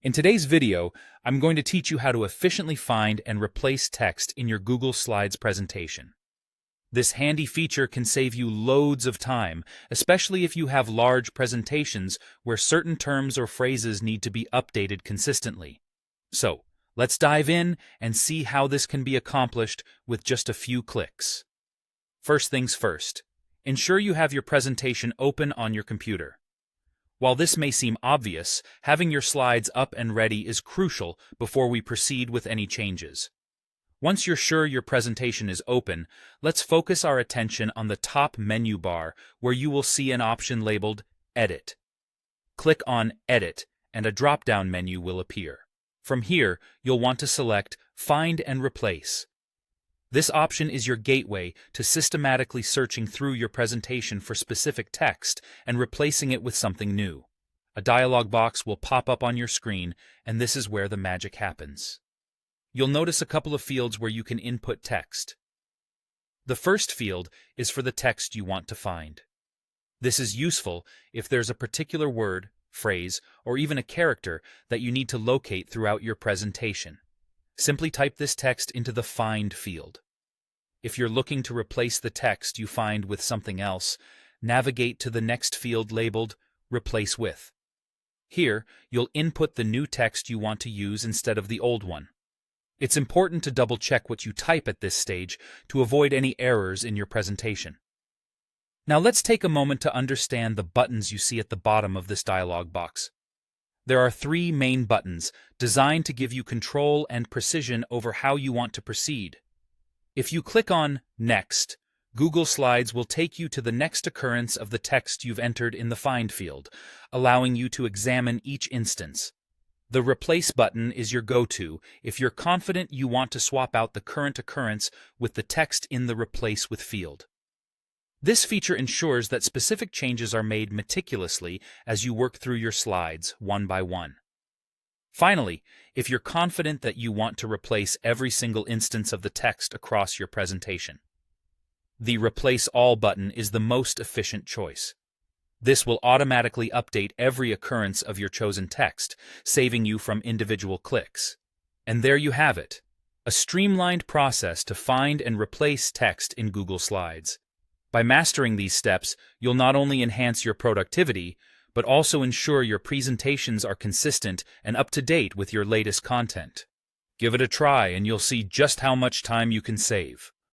In today's video, I'm going to teach you how to efficiently find and replace text in your Google Slides presentation. This handy feature can save you loads of time, especially if you have large presentations where certain terms or phrases need to be updated consistently. So, let's dive in and see how this can be accomplished with just a few clicks. First things first, ensure you have your presentation open on your computer. While this may seem obvious, having your slides up and ready is crucial before we proceed with any changes. Once you're sure your presentation is open, let's focus our attention on the top menu bar where you will see an option labeled Edit. Click on Edit and a drop-down menu will appear. From here, you'll want to select Find and Replace. This option is your gateway to systematically searching through your presentation for specific text and replacing it with something new. A dialog box will pop up on your screen, and this is where the magic happens. You'll notice a couple of fields where you can input text. The first field is for the text you want to find. This is useful if there's a particular word, phrase, or even a character that you need to locate throughout your presentation. Simply type this text into the Find field. If you're looking to replace the text you find with something else, navigate to the next field labeled Replace With. Here, you'll input the new text you want to use instead of the old one. It's important to double-check what you type at this stage to avoid any errors in your presentation. Now let's take a moment to understand the buttons you see at the bottom of this dialog box. There are three main buttons designed to give you control and precision over how you want to proceed. If you click on Next, Google Slides will take you to the next occurrence of the text you've entered in the Find field, allowing you to examine each instance. The Replace button is your go-to if you're confident you want to swap out the current occurrence with the text in the Replace With field. This feature ensures that specific changes are made meticulously as you work through your slides one by one. Finally, if you're confident that you want to replace every single instance of the text across your presentation, the Replace All button is the most efficient choice. This will automatically update every occurrence of your chosen text, saving you from individual clicks. And there you have it, a streamlined process to find and replace text in Google Slides. By mastering these steps, you'll not only enhance your productivity, but also ensure your presentations are consistent and up to date with your latest content. Give it a try and you'll see just how much time you can save.